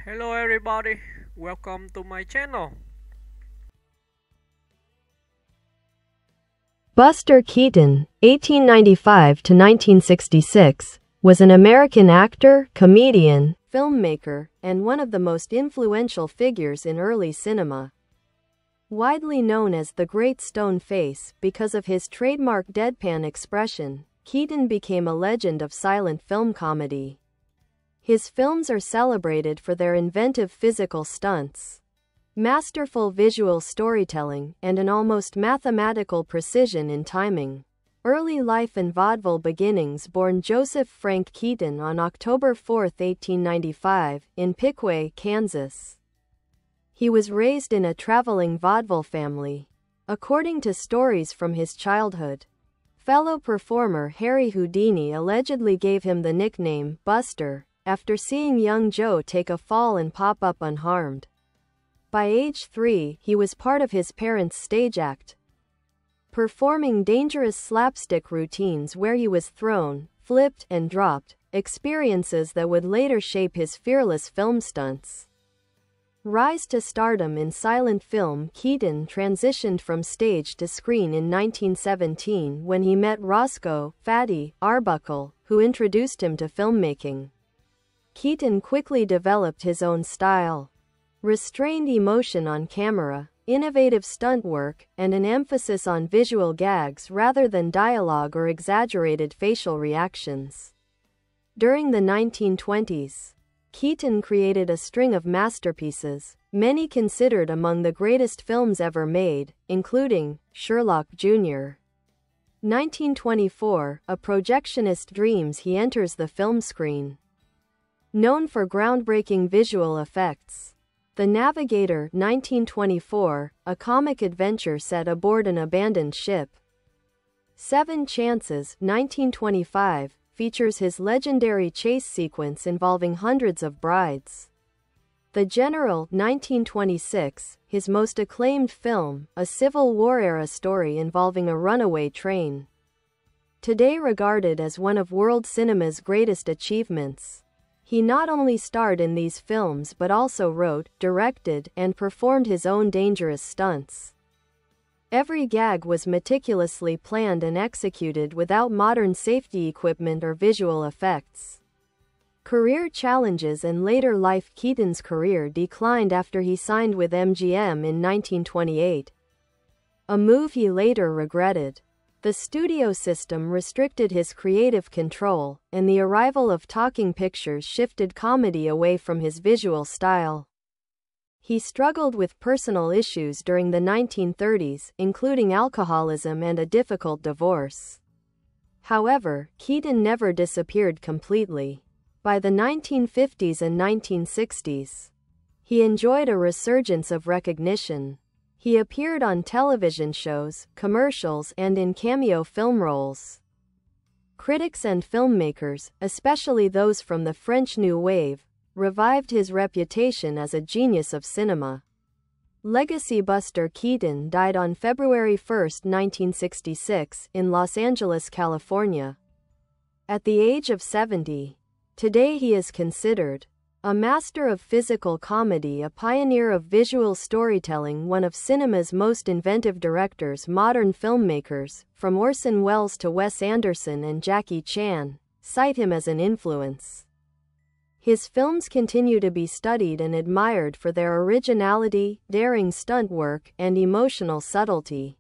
Hello everybody, welcome to my channel. Buster Keaton, 1895 to 1966, was an American actor, comedian, filmmaker, and one of the most influential figures in early cinema. Widely known as the Great Stone Face because of his trademark deadpan expression, Keaton became a legend of silent film comedy. His films are celebrated for their inventive physical stunts, masterful visual storytelling, and an almost mathematical precision in timing. Early life and vaudeville beginnings. Born Joseph Frank Keaton on October 4, 1895, in Piqua, Kansas. He was raised in a traveling vaudeville family. According to stories from his childhood, fellow performer Harry Houdini allegedly gave him the nickname Buster after seeing young Joe take a fall and pop up unharmed. By age 3, he was part of his parents' stage act, performing dangerous slapstick routines where he was thrown, flipped, and dropped, experiences that would later shape his fearless film stunts. Rise to stardom in silent film. Keaton transitioned from stage to screen in 1917 when he met Roscoe "Fatty" Arbuckle, who introduced him to filmmaking. Keaton quickly developed his own style, restrained emotion on camera, innovative stunt work, and an emphasis on visual gags rather than dialogue or exaggerated facial reactions. During the 1920s, Keaton created a string of masterpieces, many considered among the greatest films ever made, including Sherlock Jr. 1924, a projectionist dreams he enters the film screen. Known for groundbreaking visual effects, The Navigator 1924, a comic adventure set aboard an abandoned ship. Seven Chances 1925, features his legendary chase sequence involving hundreds of brides. The General 1926, his most acclaimed film, a Civil War-era story involving a runaway train. Today regarded as one of world cinema's greatest achievements, he not only starred in these films but also wrote, directed, and performed his own dangerous stunts. Every gag was meticulously planned and executed without modern safety equipment or visual effects. Career challenges and later life. Keaton's career declined after he signed with MGM in 1928, a move he later regretted. The studio system restricted his creative control, and the arrival of talking pictures shifted comedy away from his visual style. He struggled with personal issues during the 1930s, including alcoholism and a difficult divorce. However, Keaton never disappeared completely. By the 1950s and 1960s, he enjoyed a resurgence of recognition. He appeared on television shows, commercials, and in cameo film roles. Critics and filmmakers, especially those from the French New Wave, revived his reputation as a genius of cinema. Legacy. Buster Keaton died on February 1, 1966, in Los Angeles, California, at the age of 70. Today he is considered a master of physical comedy, a pioneer of visual storytelling, one of cinema's most inventive directors. Modern filmmakers, from Orson Welles to Wes Anderson and Jackie Chan, cite him as an influence. His films continue to be studied and admired for their originality, daring stunt work, and emotional subtlety.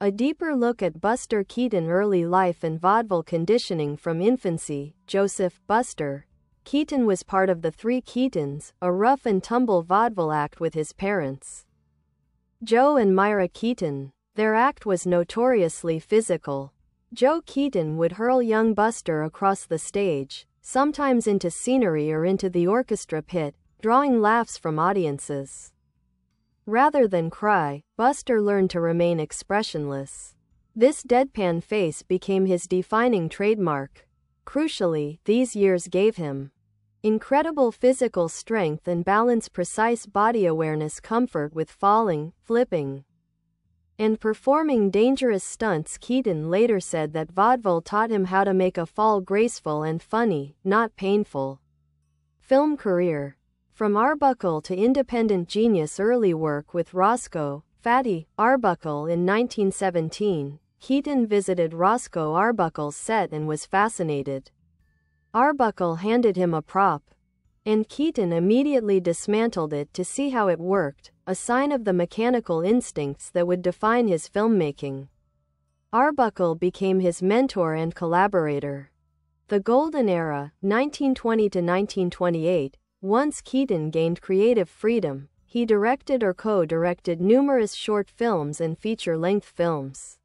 A deeper look at Buster Keaton. Early life and vaudeville conditioning. From infancy, Joseph "Buster" Keaton was part of the Three Keatons, a rough-and-tumble vaudeville act with his parents, Joe and Myra Keaton. Their act was notoriously physical. Joe Keaton would hurl young Buster across the stage, sometimes into scenery or into the orchestra pit, drawing laughs from audiences. Rather than cry, Buster learned to remain expressionless. This deadpan face became his defining trademark. Crucially, these years gave him incredible physical strength and balance, precise body awareness, comfort with falling, flipping, and performing dangerous stunts. Keaton later said that vaudeville taught him how to make a fall graceful and funny, not painful. Film career. From Arbuckle to independent genius. Early work with Roscoe, Fatty, Arbuckle. In 1917, Keaton visited Roscoe Arbuckle's set and was fascinated. Arbuckle handed him a prop, and Keaton immediately dismantled it to see how it worked, a sign of the mechanical instincts that would define his filmmaking. Arbuckle became his mentor and collaborator. The Golden Era, 1920 to 1928. Once Keaton gained creative freedom, he directed or co-directed numerous short films and feature-length films.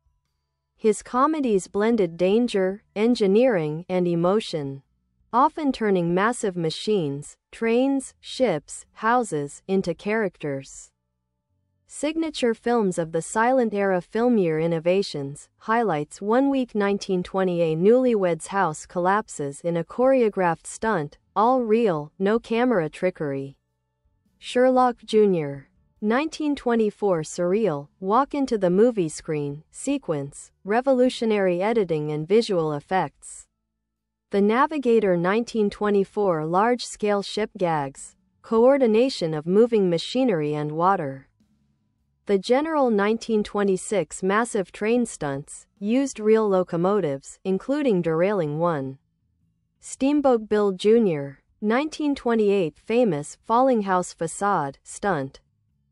His comedies blended danger, engineering, and emotion, often turning massive machines, trains, ships, houses, into characters. Signature films of the silent era. Film year innovations, highlights. 1 week 1920. A newlywed's house collapses in a choreographed stunt, all real, no camera trickery. Sherlock Jr. 1924. Surreal, walk into the movie screen, sequence, revolutionary editing and visual effects. The Navigator. 1924. Large-scale ship gags, coordination of moving machinery and water. The General. 1926. Massive train stunts, used real locomotives, including derailing one. Steamboat Bill Jr. 1928. Famous falling house facade stunt.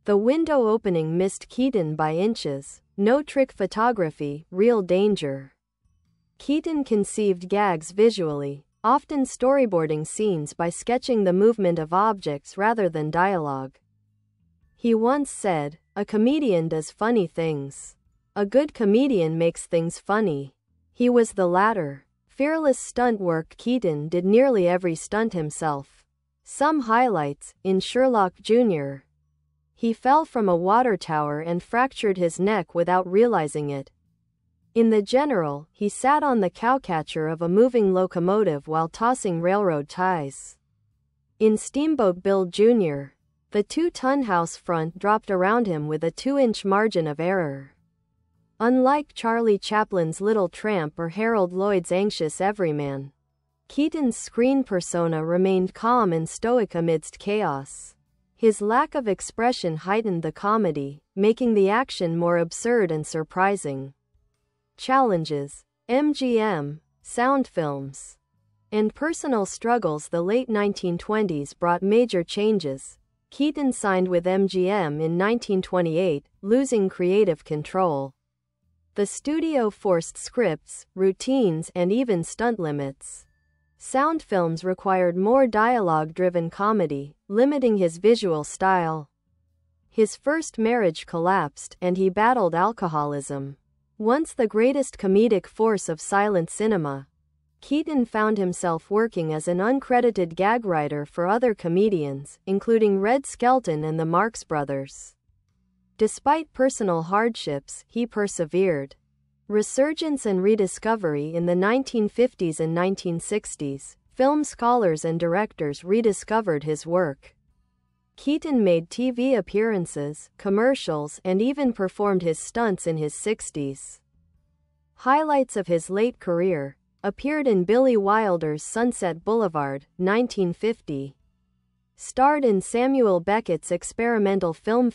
The window opening missed Keaton by inches, no trick photography, real danger. Keaton conceived gags visually, often storyboarding scenes by sketching the movement of objects rather than dialogue. He once said, "A comedian does funny things. A good comedian makes things funny." He was the latter. Fearless stunt work. Keaton did nearly every stunt himself. Some highlights. In Sherlock Jr., he fell from a water tower and fractured his neck without realizing it. In The General, he sat on the cowcatcher of a moving locomotive while tossing railroad ties. In Steamboat Bill Jr., the 2-ton house front dropped around him with a 2-inch margin of error. Unlike Charlie Chaplin's Little Tramp or Harold Lloyd's Anxious Everyman, Keaton's screen persona remained calm and stoic amidst chaos. His lack of expression heightened the comedy, making the action more absurd and surprising. Challenges. MGM, sound films, and personal struggles. The late 1920s brought major changes. Keaton signed with MGM in 1928, losing creative control. The studio forced scripts, routines, and even stunt limits. Sound films required more dialogue-driven comedy, limiting his visual style. His first marriage collapsed, and he battled alcoholism. Once the greatest comedic force of silent cinema, Keaton found himself working as an uncredited gag writer for other comedians, including Red Skelton and the Marx Brothers. Despite personal hardships, he persevered. Resurgence and rediscovery. In the 1950s and 1960s, film scholars and directors rediscovered his work. Keaton made TV appearances, commercials, and even performed his stunts in his 60s. Highlights of his late career. Appeared in Billy Wilder's Sunset Boulevard, 1950. Starred in Samuel Beckett's experimental film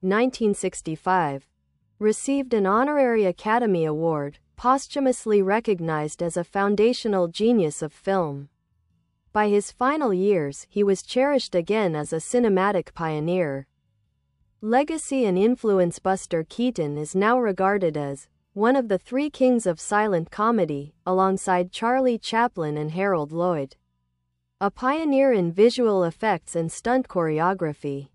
1965. Received an honorary Academy Award, posthumously recognized as a foundational genius of film. By his final years, he was cherished again as a cinematic pioneer. Legacy and influence. Buster Keaton is now regarded as one of the 3 kings of silent comedy, alongside Charlie Chaplin and Harold Lloyd. A pioneer in visual effects and stunt choreography.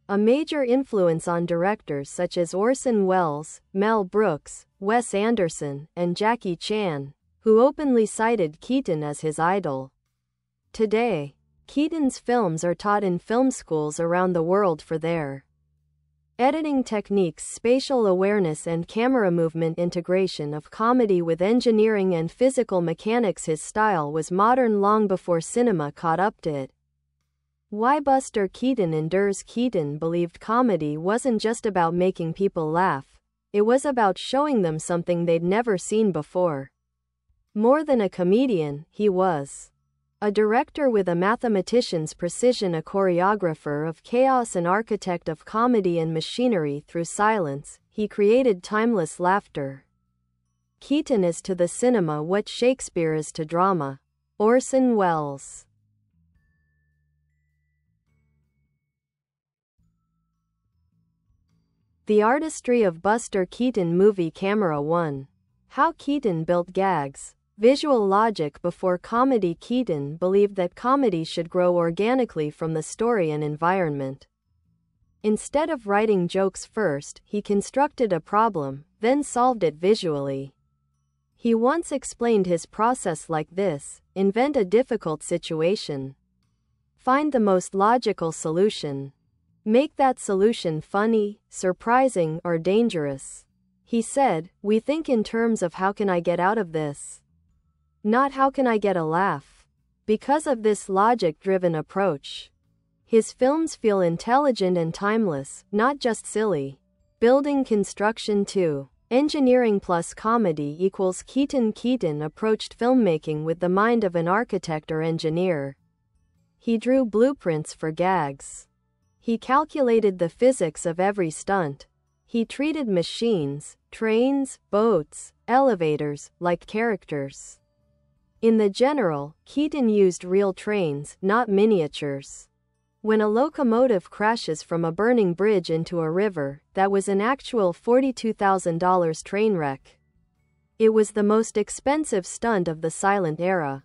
A major influence on directors such as Orson Welles, Mel Brooks, Wes Anderson, and Jackie Chan, who openly cited Keaton as his idol. Today, Keaton's films are taught in film schools around the world for their editing techniques, spatial awareness, and camera movement integration of comedy with engineering and physical mechanics. His style was modern long before cinema caught up to it. Why Buster Keaton endures. Keaton believed comedy wasn't just about making people laugh, It was about showing them something they'd never seen before. More than a comedian, he was a director with a mathematician's precision, a choreographer of chaos, an architect of comedy and machinery. Through silence, he created timeless laughter. Keaton is to the cinema what Shakespeare is to drama. Orson Welles. The artistry of Buster Keaton movie camera 1. How Keaton built gags. Visual logic before comedy. Keaton believed that comedy should grow organically from the story and environment. Instead of writing jokes first, he constructed a problem, then solved it visually. He once explained his process like this: invent a difficult situation. Find the most logical solution. Make that solution funny, surprising, or dangerous. He said, "We think in terms of how can I get out of this? Not how can I get a laugh." Because of this logic-driven approach, his films feel intelligent and timeless, not just silly. Building construction 2. Engineering plus comedy equals Keaton. Keaton approached filmmaking with the mind of an architect or engineer. He drew blueprints for gags. He calculated the physics of every stunt. He treated machines, trains, boats, elevators, like characters. In the general, Keaton used real trains, not miniatures. When a locomotive crashes from a burning bridge into a river, that was an actual $42,000 train wreck. It was the most expensive stunt of the silent era.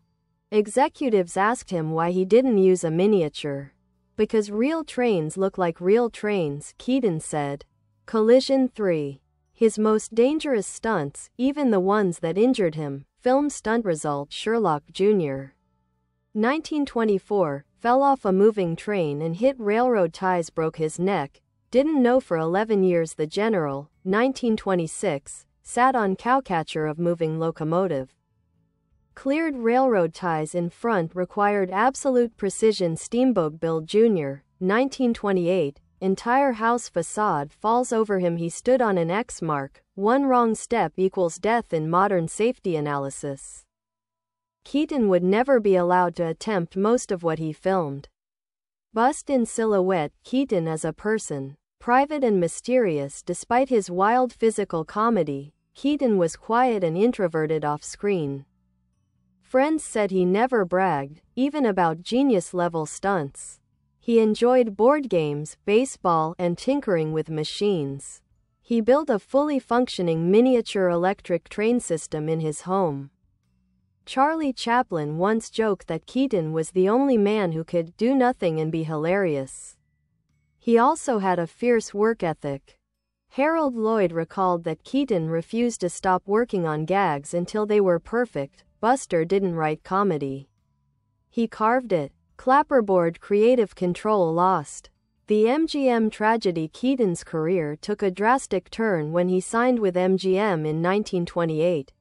Executives asked him why he didn't use a miniature. Because real trains look like real trains, Keaton said. Collision 3. His most dangerous stunts, even the ones that injured him. Film stunt result: Sherlock Jr. 1924, fell off a moving train and hit railroad ties, broke his neck. Didn't know for 11 years. The General, 1926, sat on cowcatcher of moving locomotive. Cleared railroad ties in front, required absolute precision. Steamboat Bill Jr., 1928, entire house facade falls over him. He stood on an X mark. One wrong step equals death in modern safety analysis. Keaton would never be allowed to attempt most of what he filmed. Bust in silhouette. Keaton as a person, private and mysterious. Despite his wild physical comedy, Keaton was quiet and introverted off screen. Friends said he never bragged, even about genius-level stunts. He enjoyed board games, baseball, and tinkering with machines. He built a fully functioning miniature electric train system in his home. Charlie Chaplin once joked that Keaton was the only man who could do nothing and be hilarious. He also had a fierce work ethic. Harold Lloyd recalled that Keaton refused to stop working on gags until they were perfect. Buster didn't write comedy. He carved it. Clapperboard: creative control lost. The MGM tragedy. Keaton's career took a drastic turn when he signed with MGM in 1928.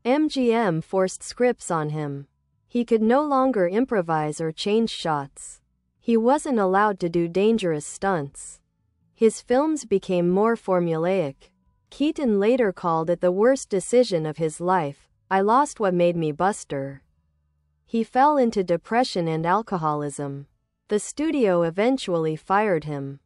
MGM forced scripts on him. He could no longer improvise or change shots. He wasn't allowed to do dangerous stunts. His films became more formulaic. Keaton later called it the worst decision of his life. "I lost what made me Buster." He fell into depression and alcoholism. The studio eventually fired him.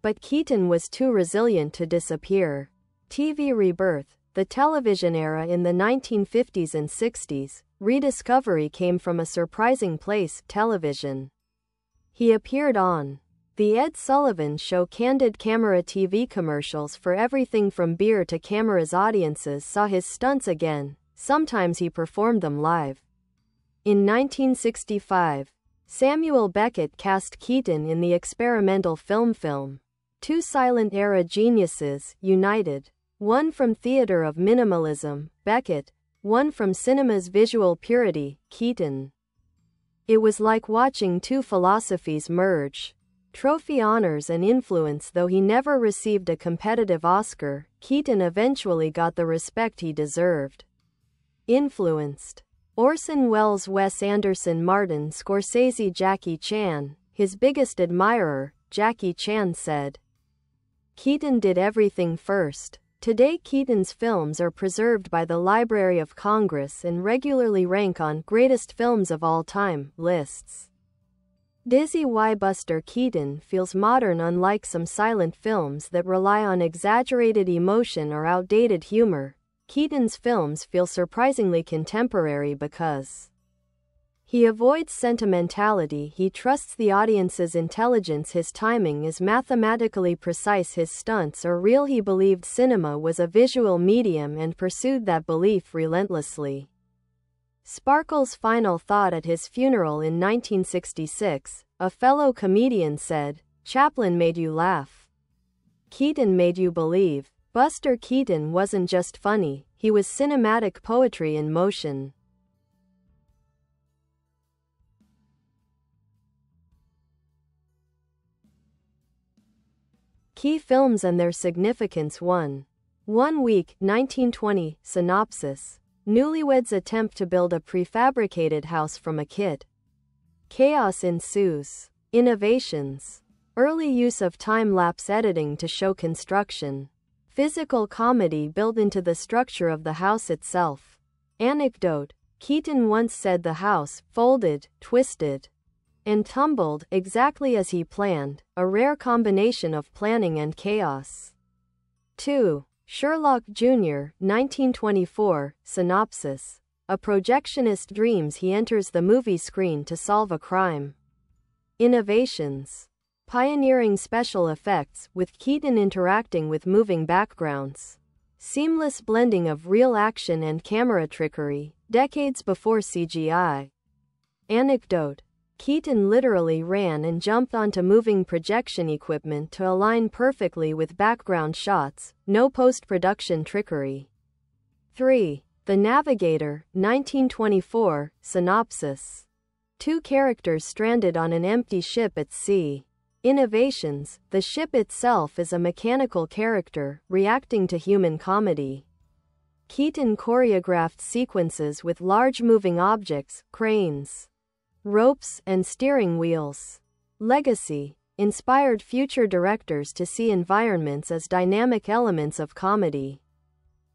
But Keaton was too resilient to disappear. TV rebirth. The television era in the 1950s and 60s, rediscovery came from a surprising place: television. He appeared on The Ed Sullivan Show, candid camera TV commercials for everything from beer to cameras. Audiences saw his stunts again. Sometimes he performed them live. In 1965, Samuel Beckett cast Keaton in the experimental film. Two silent-era geniuses united. One from theater of minimalism, Beckett. One from cinema's visual purity, Keaton. It was like watching two philosophies merge. Trophy honors and influence. Though he never received a competitive Oscar, Keaton eventually got the respect he deserved. Influenced. Orson Welles, Wes Anderson, Martin Scorsese, Jackie Chan. His biggest admirer, Jackie Chan said, "Keaton did everything first. Today Keaton's films are preserved by the Library of Congress and regularly rank on greatest films of all time lists. Dizzy why Buster Keaton feels modern. Unlike some silent films that rely on exaggerated emotion or outdated humor, Keaton's films feel surprisingly contemporary because he avoids sentimentality, he trusts the audience's intelligence, his timing is mathematically precise, his stunts are real, he believed cinema was a visual medium and pursued that belief relentlessly. Sparkle's final thought at his funeral in 1966, a fellow comedian said, "Chaplin made you laugh. Keaton made you believe." Buster Keaton wasn't just funny, he was cinematic poetry in motion. Key films and their significance. 1 Week, 1920, synopsis. Newlyweds attempt to build a prefabricated house from a kit. Chaos ensues. Innovations. Early use of time-lapse editing to show construction. Physical comedy built into the structure of the house itself. Anecdote. Keaton once said the house folded, twisted, and tumbled exactly as he planned, a rare combination of planning and chaos. 2. Sherlock Jr., 1924, synopsis. A projectionist dreams he enters the movie screen to solve a crime. Innovations. Pioneering special effects, with Keaton interacting with moving backgrounds. Seamless blending of real action and camera trickery, decades before CGI. Anecdote. Keaton literally ran and jumped onto moving projection equipment to align perfectly with background shots, no post-production trickery. 3. The Navigator, 1924, synopsis. Two characters stranded on an empty ship at sea. Innovations. The ship itself is a mechanical character, reacting to human comedy. Keaton choreographed sequences with large moving objects, cranes, ropes, and steering wheels. Legacy. Inspired future directors to see environments as dynamic elements of comedy.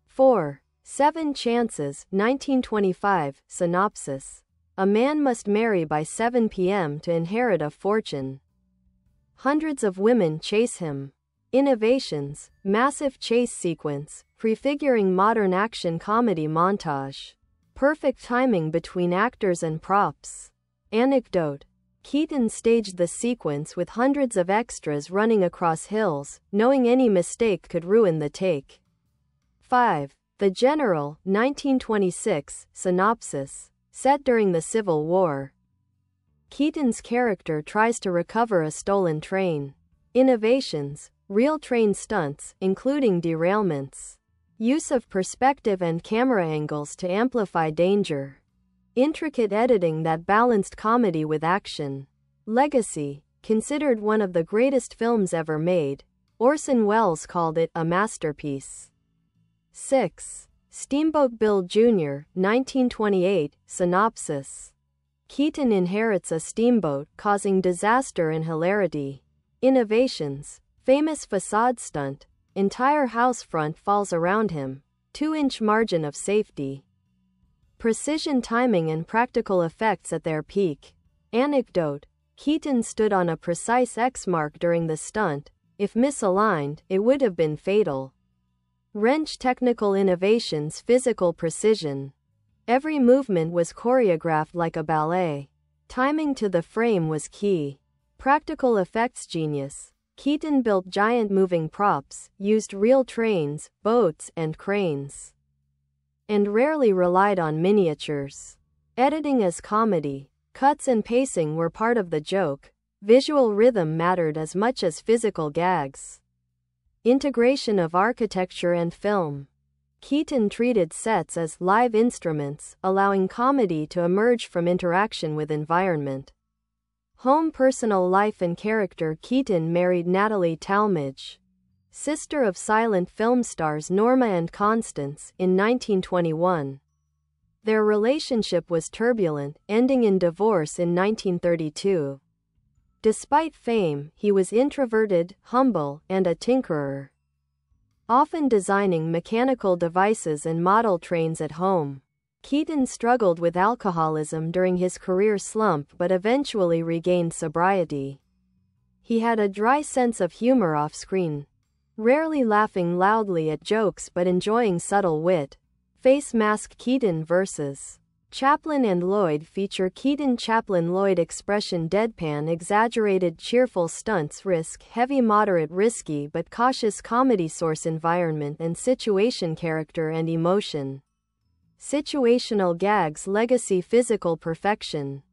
4. Seven Chances, 1925, synopsis. A man must marry by 7 p.m. to inherit a fortune. Hundreds of women chase him. Innovations. Massive chase sequence, prefiguring modern action comedy montage. Perfect timing between actors and props. Anecdote. Keaton staged the sequence with hundreds of extras running across hills, knowing any mistake could ruin the take. 5. The General, 1926, synopsis. Set during the Civil War. Keaton's character tries to recover a stolen train. Innovations. Real train stunts, including derailments. Use of perspective and camera angles to amplify danger. Intricate editing that balanced comedy with action. Legacy. Considered one of the greatest films ever made, Orson Welles called it a masterpiece. 6. Steamboat Bill Jr., 1928, synopsis. Keaton inherits a steamboat, causing disaster and hilarity. Innovations. Famous facade stunt. Entire house front falls around him. 2-inch margin of safety. Precision timing and practical effects at their peak. Anecdote. Keaton stood on a precise X mark during the stunt. If misaligned, it would have been fatal. Wrench technical innovations, physical precision. Every movement was choreographed like a ballet. Timing to the frame was key. Practical effects genius. Keaton built giant moving props, used real trains, boats, and cranes, and rarely relied on miniatures. Editing as comedy. Cuts and pacing were part of the joke. Visual rhythm mattered as much as physical gags. Integration of architecture and film. Keaton treated sets as live instruments, allowing comedy to emerge from interaction with environment. Home personal life and character. Keaton married Natalie Talmadge, sister of silent film stars Norma and Constance, in 1921. Their relationship was turbulent, ending in divorce in 1932. Despite fame, he was introverted, humble, and a tinkerer. often designing mechanical devices and model trains at home. Keaton struggled with alcoholism during his career slump but eventually regained sobriety. He had a dry sense of humor off-screen, rarely laughing loudly at jokes but enjoying subtle wit. Face mask Keaton vs. Chaplin and Lloyd feature Keaton Chaplin Lloyd expression deadpan exaggerated cheerful stunts risk heavy moderate risky but cautious comedy source environment and situation character and emotion. Situational gags legacy physical perfection.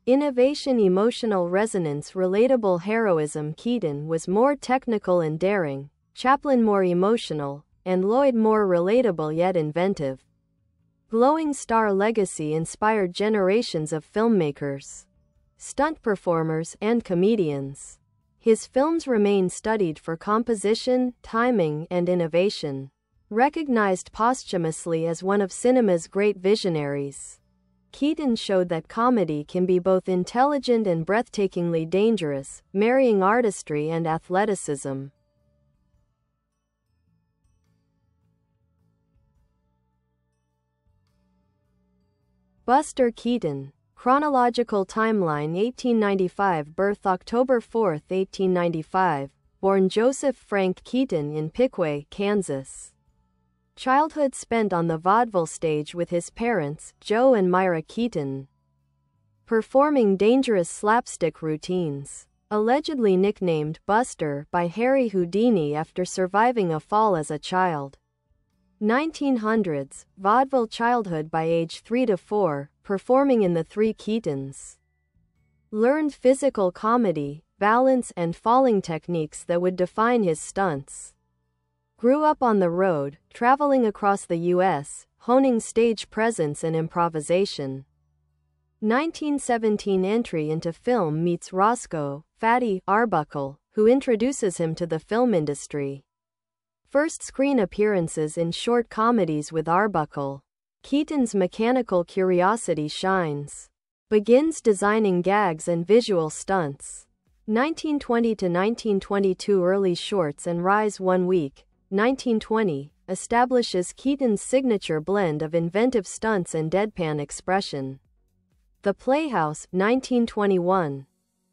Innovation emotional resonance relatable heroism Keaton was more technical and daring, Chaplin more emotional, and Lloyd more relatable yet inventive. Glowing star legacy inspired generations of filmmakers, stunt performers, and comedians. His films remain studied for composition, timing, and innovation. Recognized posthumously as one of cinema's great visionaries, Keaton showed that comedy can be both intelligent and breathtakingly dangerous, marrying artistry and athleticism. Buster Keaton. Chronological timeline 1895 Birth October 4, 1895. Born Joseph Frank Keaton in Piqua, Kansas. Childhood spent on the vaudeville stage with his parents, Joe and Myra Keaton, performing dangerous slapstick routines. Allegedly nicknamed Buster by Harry Houdini after surviving a fall as a child. 1900s, vaudeville childhood by age 3 to 4, performing in The Three Keatons. Learned physical comedy, balance and falling techniques that would define his stunts. Grew up on the road, traveling across the U.S., honing stage presence and improvisation. 1917 entry into film meets Roscoe, Fatty, Arbuckle, who introduces him to the film industry. First screen appearances in short comedies with Arbuckle. Keaton's mechanical curiosity shines. Begins designing gags and visual stunts. 1920 to 1922 early shorts and rise 1 week. 1920 establishes Keaton's signature blend of inventive stunts and deadpan expression. The Playhouse, 1921.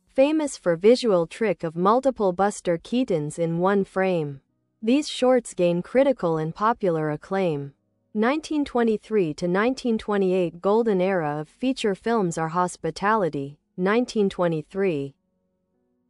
Famous for visual trick of multiple Buster Keatons in one frame. These shorts gain critical and popular acclaim. 1923 to 1928 golden era of feature films Our Hospitality, 1923.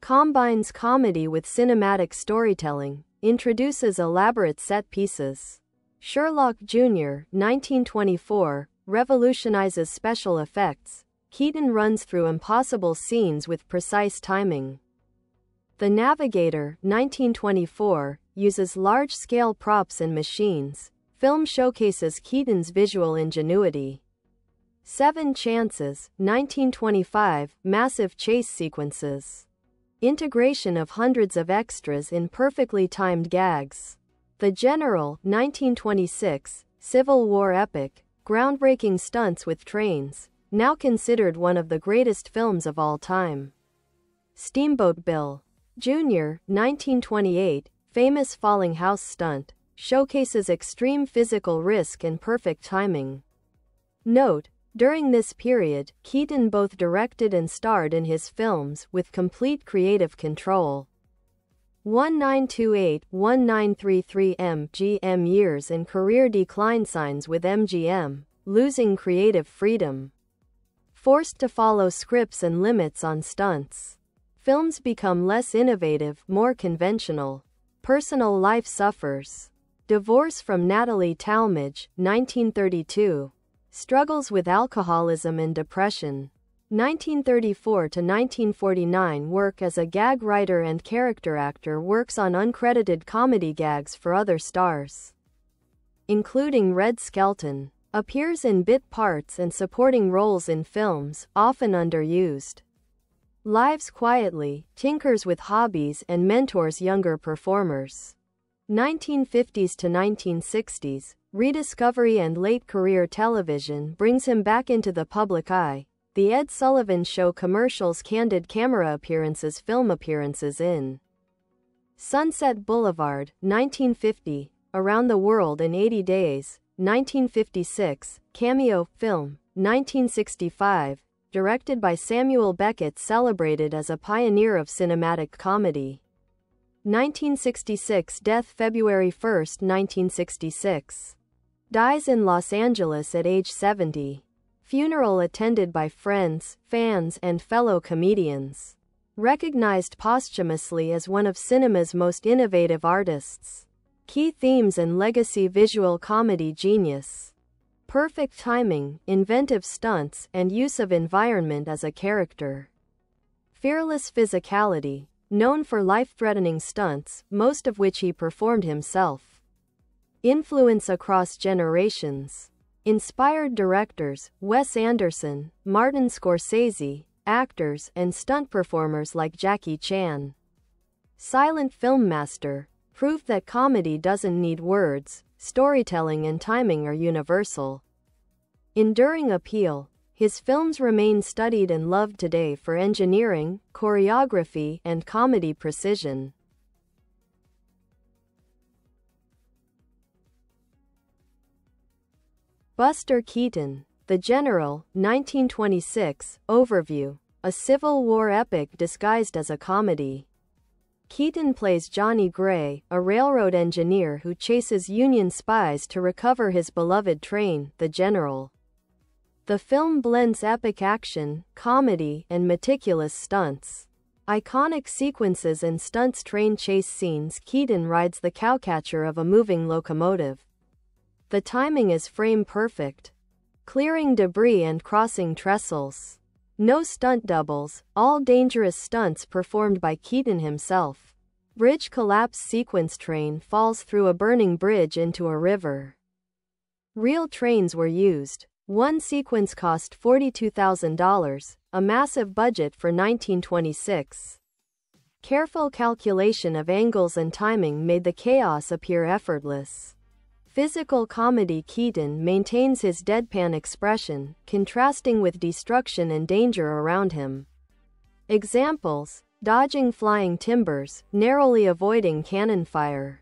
Combines comedy with cinematic storytelling, introduces elaborate set pieces. Sherlock Jr., 1924, revolutionizes special effects. Keaton runs through impossible scenes with precise timing. The Navigator, 1924, uses large-scale props and machines. Film showcases Keaton's visual ingenuity. Seven Chances, 1925, massive chase sequences. Integration of hundreds of extras in perfectly timed gags. The General, 1926, Civil War epic, groundbreaking stunts with trains, now considered one of the greatest films of all time. Steamboat Bill Jr., 1928, famous falling house stunt, showcases extreme physical risk and perfect timing. Note: during this period, Keaton both directed and starred in his films with complete creative control. 1928-1933 MGM years and career decline signs with MGM, losing creative freedom. Forced to follow scripts and limits on stunts. Films become less innovative, more conventional. Personal life suffers. Divorce from Natalie Talmadge, 1932. Struggles with alcoholism and depression. 1934 to 1949 work as a gag writer and character actor works on uncredited comedy gags for other stars, including Red Skelton. Appears in bit parts and supporting roles in films, often underused. Lives quietly, tinkers with hobbies and mentors younger performers. 1950s to 1960s, rediscovery and late career television brings him back into the public eye. The Ed Sullivan Show commercials, candid camera appearances, film appearances in Sunset Boulevard, 1950, Around the World in 80 Days, 1956, cameo film, 1965, directed by Samuel Beckett, celebrated as a pioneer of cinematic comedy. 1966 death February 1, 1966. Dies in Los Angeles at age 70. Funeral attended by friends, fans, and fellow comedians. Recognized posthumously as one of cinema's most innovative artists. Key themes and legacy: visual comedy genius, perfect timing, inventive stunts, and use of environment as a character. Fearless physicality, known for life-threatening stunts, most of which he performed himself. Influence across generations. Inspired directors: Wes Anderson, Martin Scorsese, actors and stunt performers like Jackie Chan. Silent film master, proof that comedy doesn't need words, storytelling and timing are universal. Enduring appeal, his films remain studied and loved today for engineering, choreography, and comedy precision. Buster Keaton, The General, 1926, overview, a Civil War epic disguised as a comedy. Keaton plays Johnny Gray, a railroad engineer who chases Union spies to recover his beloved train, the General. The film blends epic action, comedy, and meticulous stunts. Iconic sequences and stunts: train chase scenes. Keaton rides the cowcatcher of a moving locomotive. The timing is frame perfect, clearing debris and crossing trestles. No stunt doubles, all dangerous stunts performed by Keaton himself. Bridge collapse sequence: train falls through a burning bridge into a river. Real trains were used. One sequence cost $42,000, a massive budget for 1926. Careful calculation of angles and timing made the chaos appear effortless. Physical comedy: Keaton maintains his deadpan expression, contrasting with destruction and danger around him. Examples: dodging flying timbers, narrowly avoiding cannon fire.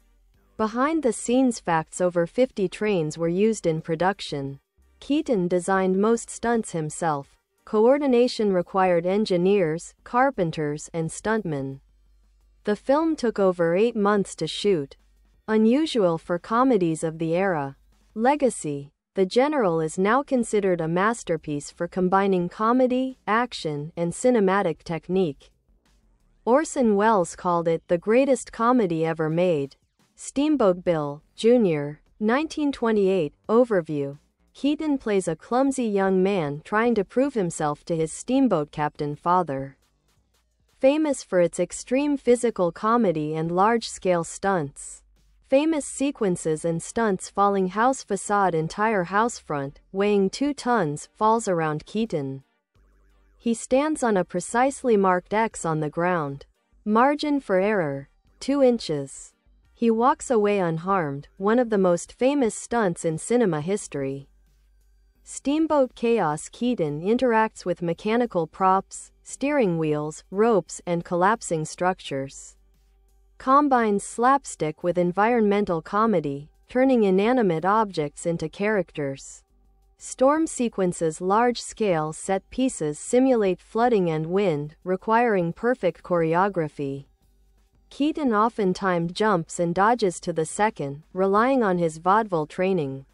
Behind-the-scenes facts: over 50 trains were used in production. Keaton designed most stunts himself. Coordination required engineers, carpenters, and stuntmen. The film took over 8 months to shoot. Unusual for comedies of the era. Legacy: The General is now considered a masterpiece for combining comedy, action, and cinematic technique. Orson Welles called it the greatest comedy ever made. Steamboat Bill, Jr., 1928, overview. Keaton plays a clumsy young man trying to prove himself to his steamboat captain father. Famous for its extreme physical comedy and large-scale stunts. Famous sequences and stunts: falling house facade, entire house front, weighing 2 tons, falls around Keaton. He stands on a precisely marked X on the ground. Margin for error: 2 inches. He walks away unharmed, one of the most famous stunts in cinema history. Steamboat chaos: Keaton interacts with mechanical props, steering wheels, ropes, and collapsing structures. Combines slapstick with environmental comedy, turning inanimate objects into characters. Storm sequences: large-scale set pieces simulate flooding and wind, requiring perfect choreography. Keaton often timed jumps and dodges to the second, relying on his vaudeville training.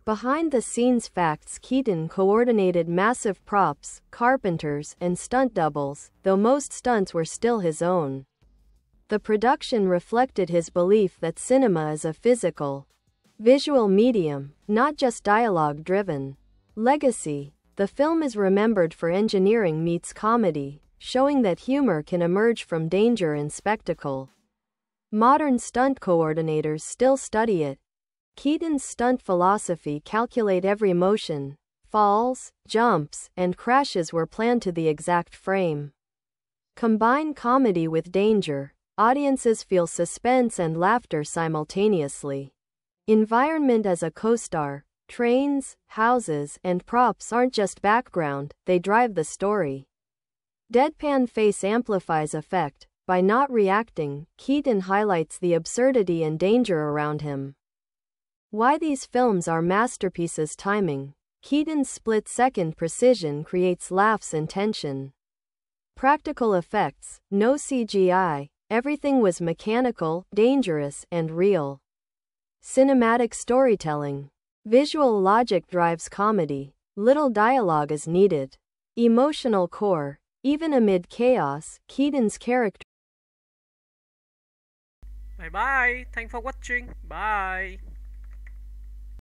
Behind-the-scenes facts: Keaton coordinated massive props, carpenters, and stunt doubles, though most stunts were still his own. The production reflected his belief that cinema is a physical, visual medium, not just dialogue-driven. Legacy: The film is remembered for engineering meets comedy, showing that humor can emerge from danger and spectacle. Modern stunt coordinators still study it. Keaton's stunt philosophy: calculate every motion. Falls, jumps, and crashes were planned to the exact frame. Combine comedy with danger. Audiences feel suspense and laughter simultaneously. Environment as a co-star: trains, houses, and props aren't just background, they drive the story. Deadpan face amplifies effect. By not reacting, Keaton highlights the absurdity and danger around him. Why these films are masterpieces. Timing. Keaton's split-second precision creates laughs and tension. Practical effects, no CGI, everything was mechanical, dangerous, and real. Cinematic storytelling. Visual logic drives comedy. Little dialogue is needed. Emotional core. Even amid chaos, Keaton's character. Bye bye. Thanks for watching. Bye.